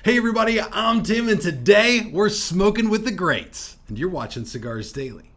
Hey everybody, I'm Tim and today we're smoking with the greats and you're watching Cigars Daily.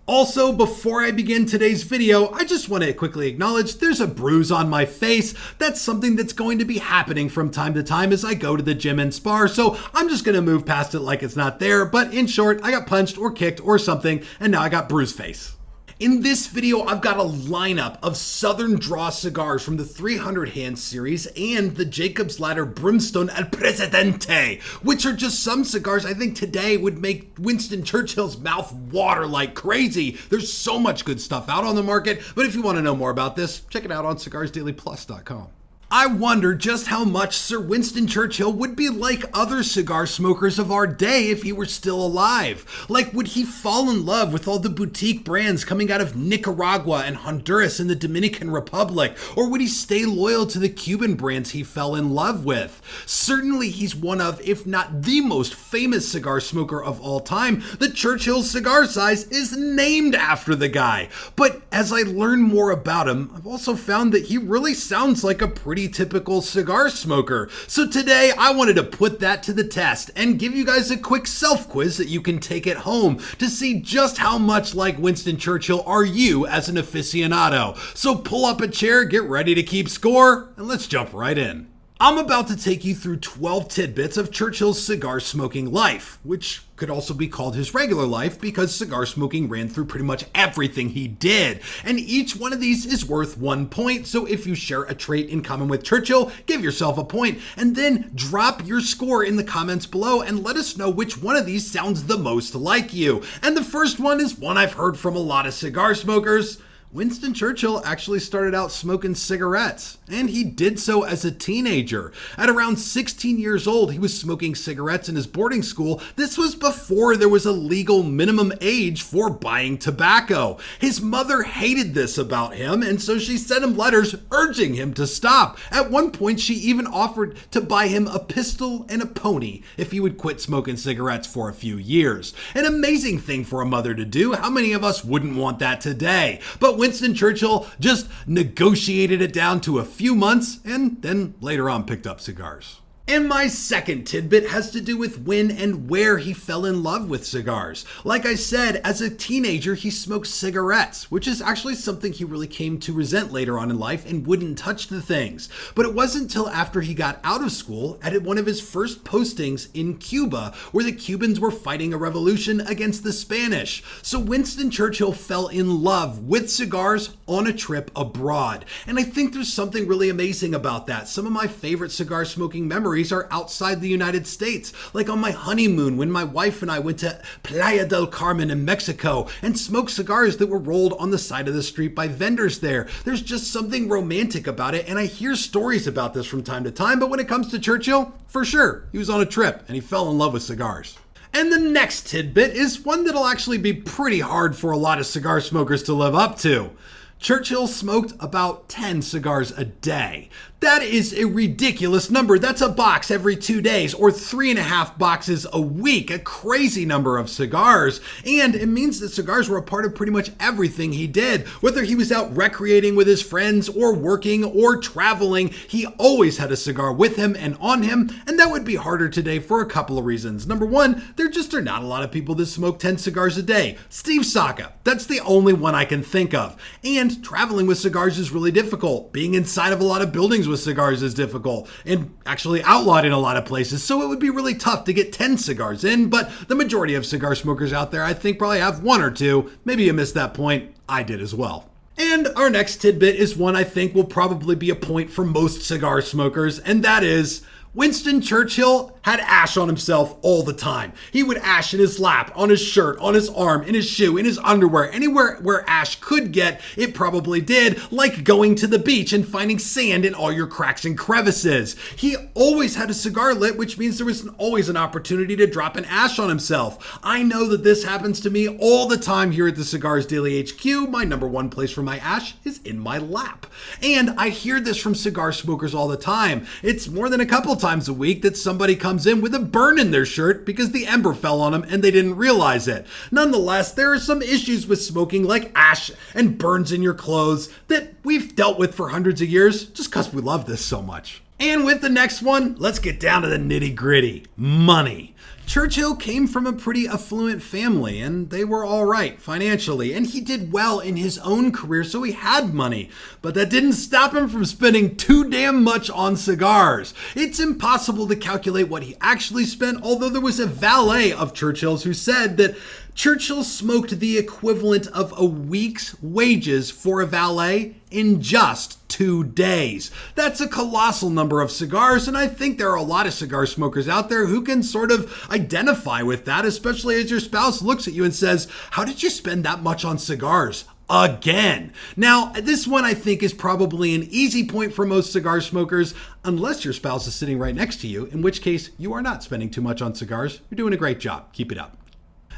Also, before I begin today's video, I just want to quickly acknowledge there's a bruise on my face. That's something that's going to be happening from time to time as I go to the gym and spar, so I'm just going to move past it like it's not there. But in short, I got punched or kicked or something, and now I got bruised face. In this video, I've got a lineup of Southern Draw cigars from the 300 Hand series and the Jacob's Ladder Brimstone El Presidente, which are just some cigars I think today would make Winston Churchill's mouth water like crazy. There's so much good stuff out on the market, but if you want to know more about this, check it out on cigarsdailyplus.com. I wonder just how much Sir Winston Churchill would be like other cigar smokers of our day if he were still alive. Like, would he fall in love with all the boutique brands coming out of Nicaragua and Honduras and the Dominican Republic? Or would he stay loyal to the Cuban brands he fell in love with? Certainly he's one of, if not the most famous cigar smoker of all time. The Churchill cigar size is named after the guy. But as I learn more about him, I've also found that he really sounds like a pretty typical cigar smoker. So today I wanted to put that to the test and give you guys a quick self-quiz that you can take at home to see just how much like Winston Churchill are you as an aficionado. So pull up a chair, get ready to keep score, and let's jump right in. I'm about to take you through 12 tidbits of Churchill's cigar smoking life, which could also be called his regular life because cigar smoking ran through pretty much everything he did. And each one of these is worth 1 point, so if you share a trait in common with Churchill, give yourself a point, and then drop your score in the comments below and let us know which one of these sounds the most like you. And the first one is one I've heard from a lot of cigar smokers. Winston Churchill actually started out smoking cigarettes, and he did so as a teenager. At around 16 years old, he was smoking cigarettes in his boarding school. This was before there was a legal minimum age for buying tobacco. His mother hated this about him, and so she sent him letters urging him to stop. At one point, she even offered to buy him a pistol and a pony if he would quit smoking cigarettes for a few years. An amazing thing for a mother to do. How many of us wouldn't want that today? But Winston Churchill just negotiated it down to a few months and then later on picked up cigars. And my second tidbit has to do with when and where he fell in love with cigars. Like I said, as a teenager, he smoked cigarettes, which is actually something he really came to resent later on in life and wouldn't touch the things. But it wasn't until after he got out of school at one of his first postings in Cuba, where the Cubans were fighting a revolution against the Spanish. So Winston Churchill fell in love with cigars on a trip abroad. And I think there's something really amazing about that. Some of my favorite cigar smoking memories are outside the United States, like on my honeymoon when my wife and I went to Playa del Carmen in Mexico and smoked cigars that were rolled on the side of the street by vendors there. There's just something romantic about it, and I hear stories about this from time to time, but when it comes to Churchill, for sure, he was on a trip and he fell in love with cigars. And the next tidbit is one that'll actually be pretty hard for a lot of cigar smokers to live up to. Churchill smoked about 10 cigars a day. That is a ridiculous number. That's a box every 2 days or 3.5 boxes a week, a crazy number of cigars. And it means that cigars were a part of pretty much everything he did. Whether he was out recreating with his friends or working or traveling, he always had a cigar with him and on him. And that would be harder today for a couple of reasons. Number one, there just are not a lot of people that smoke 10 cigars a day. Steve Saka, that's the only one I can think of. And traveling with cigars is really difficult. Being inside of a lot of buildings with cigars is difficult and actually outlawed in a lot of places, so it would be really tough to get 10 cigars in, but the majority of cigar smokers out there I think probably have 1 or 2. Maybe you missed that point. I did as well. And our next tidbit is one I think will probably be a point for most cigar smokers, and that is Winston Churchill had ash on himself all the time. He would ash in his lap, on his shirt, on his arm, in his shoe, in his underwear, anywhere where ash could get, it probably did, like going to the beach and finding sand in all your cracks and crevices. He always had a cigar lit, which means there was always an opportunity to drop an ash on himself. I know that this happens to me all the time here at the Cigars Daily HQ. My number one place for my ash is in my lap. And I hear this from cigar smokers all the time. It's more than a couple times a week that somebody comes comes in with a burn in their shirt because the ember fell on them and they didn't realize it. Nonetheless, there are some issues with smoking like ash and burns in your clothes that we've dealt with for hundreds of years just because we love this so much. And with the next one, let's get down to the nitty-gritty. Money. Churchill came from a pretty affluent family and they were all right financially, and he did well in his own career, so he had money. But that didn't stop him from spending too damn much on cigars. It's impossible to calculate what he actually spent, although there was a valet of Churchill's who said that Churchill smoked the equivalent of a week's wages for a valet in just 2 days. That's a colossal number of cigars, and I think there are a lot of cigar smokers out there who can sort of identify with that, especially as your spouse looks at you and says, "How did you spend that much on cigars again?" Now, this one I think is probably an easy point for most cigar smokers, unless your spouse is sitting right next to you, in which case you are not spending too much on cigars. You're doing a great job. Keep it up.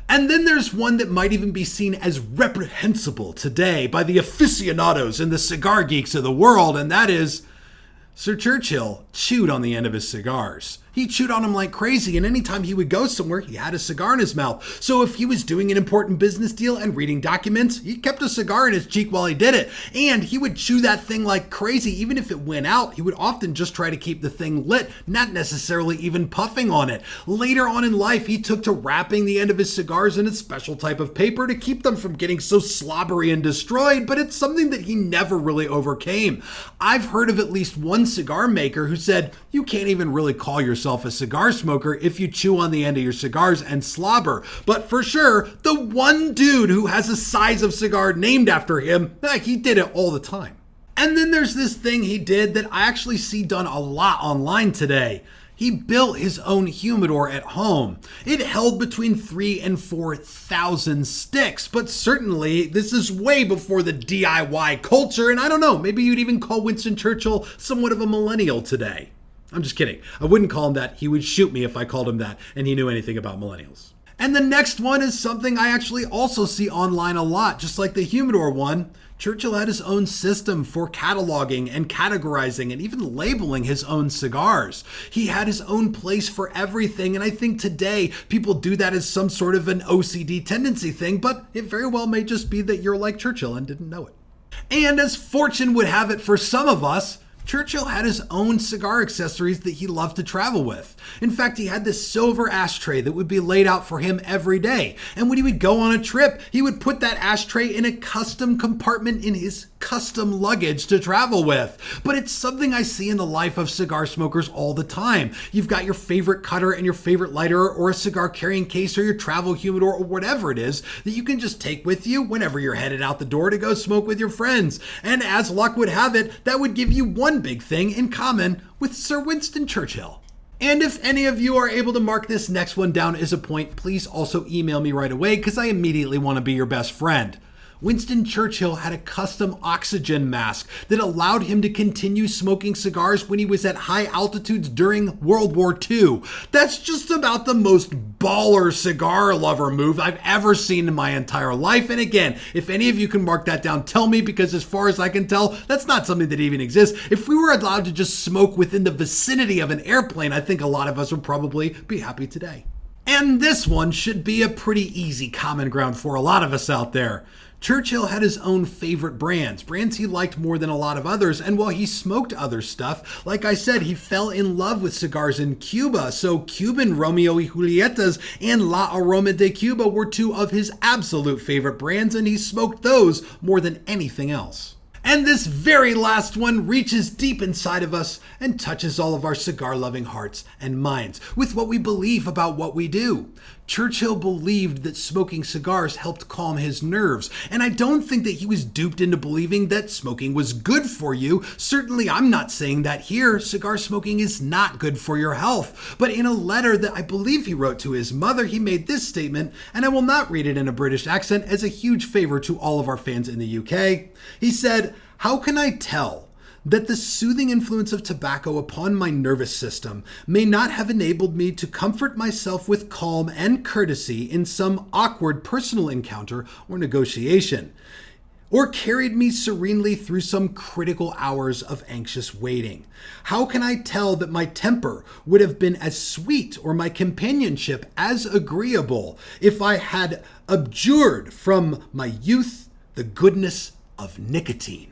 And then there's one that might even be seen as reprehensible today by the aficionados and the cigar geeks of the world, and that is Sir Churchill chewed on the end of his cigars. He chewed on them like crazy, and anytime he would go somewhere, he had a cigar in his mouth. So if he was doing an important business deal and reading documents, he kept a cigar in his cheek while he did it. And he would chew that thing like crazy. Even if it went out, he would often just try to keep the thing lit, not necessarily even puffing on it. Later on in life, he took to wrapping the end of his cigars in a special type of paper to keep them from getting so slobbery and destroyed, but it's something that he never really overcame. I've heard of at least one cigar maker who said, "You can't even really call yourself a cigar smoker if you chew on the end of your cigars and slobber." But for sure, the one dude who has a size of cigar named after him, he did it all the time. And then there's this thing he did that I actually see done a lot online today. He built his own humidor at home. It held between 3,000 and 4,000 sticks, but certainly this is way before the DIY culture, and I don't know, maybe you'd even call Winston Churchill somewhat of a millennial today. I'm just kidding. I wouldn't call him that. He would shoot me if I called him that and he knew anything about millennials. And the next one is something I actually also see online a lot, just like the humidor one. Churchill had his own system for cataloging and categorizing and even labeling his own cigars. He had his own place for everything, and I think today people do that as some sort of an OCD tendency thing, but it very well may just be that you're like Churchill and didn't know it. And as fortune would have it for some of us, Churchill had his own cigar accessories that he loved to travel with. In fact, he had this silver ashtray that would be laid out for him every day. And when he would go on a trip, he would put that ashtray in a custom compartment in his custom luggage to travel with. But it's something I see in the life of cigar smokers all the time. You've got your favorite cutter and your favorite lighter, or a cigar carrying case, or your travel humidor, or whatever it is that you can just take with you whenever you're headed out the door to go smoke with your friends. And as luck would have it, that would give you one big thing in common with Sir Winston Churchill. And if any of you are able to mark this next one down as a point, please also email me right away because I immediately want to be your best friend. Winston Churchill had a custom oxygen mask that allowed him to continue smoking cigars when he was at high altitudes during World War II. That's just about the most baller cigar lover move I've ever seen in my entire life. And again, if any of you can mark that down, tell me, because as far as I can tell, that's not something that even exists. If we were allowed to just smoke within the vicinity of an airplane, I think a lot of us would probably be happy today. And this one should be a pretty easy common ground for a lot of us out there. Churchill had his own favorite brands he liked more than a lot of others, and while he smoked other stuff, like I said, he fell in love with cigars in Cuba, so Cuban Romeo y Julietas and La Aroma de Cuba were two of his absolute favorite brands, and he smoked those more than anything else. And this very last one reaches deep inside of us and touches all of our cigar-loving hearts and minds with what we believe about what we do. Churchill believed that smoking cigars helped calm his nerves, and I don't think that he was duped into believing that smoking was good for you. Certainly, I'm not saying that here. Cigar smoking is not good for your health. But in a letter that I believe he wrote to his mother, he made this statement, and I will not read it in a British accent as a huge favor to all of our fans in the UK. He said, "How can I tell that the soothing influence of tobacco upon my nervous system may not have enabled me to comfort myself with calm and courtesy in some awkward personal encounter or negotiation? or carried me serenely through some critical hours of anxious waiting? How can I tell that my temper would have been as sweet or my companionship as agreeable if I had abjured from my youth the goodness of nicotine?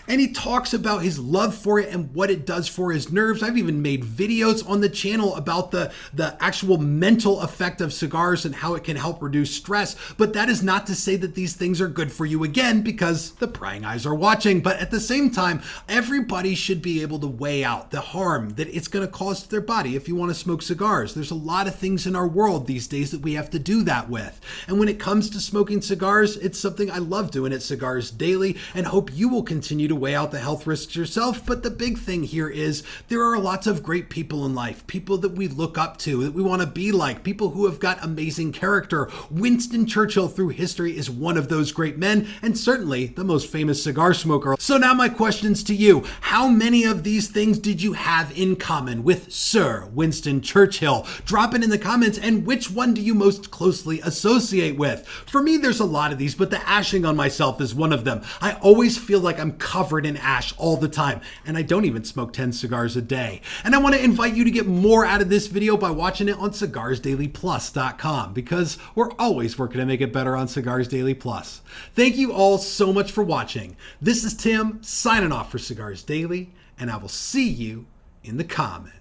And he talks about his love for it and what it does for his nerves. I've even made videos on the channel about the actual mental effect of cigars and how it can help reduce stress. But that is not to say that these things are good for you, again, because the prying eyes are watching. But at the same time, everybody should be able to weigh out the harm that it's going to cause to their body if you want to smoke cigars. There's a lot of things in our world these days that we have to do that with. And when it comes to smoking cigars, it's something I love doing at Cigars Daily, and hope you will continue to weigh out the health risks yourself. But the big thing here is there are lots of great people in life, people that we look up to, that we want to be like, people who have got amazing character. Winston Churchill through history is one of those great men, and certainly the most famous cigar smoker. So now my questions to you: how many of these things did you have in common with Sir Winston Churchill? Drop it in the comments, and which one do you most closely associate with? For me, there's a lot of these, but the ashing on myself is one of them. I always feel like I'm covered in ash all the time, and I don't even smoke 10 cigars a day. And I want to invite you to get more out of this video by watching it on cigarsdailyplus.com, because we're always working to make it better on Cigars Daily Plus. Thank you all so much for watching. This is Tim signing off for Cigars Daily, and I will see you in the comments.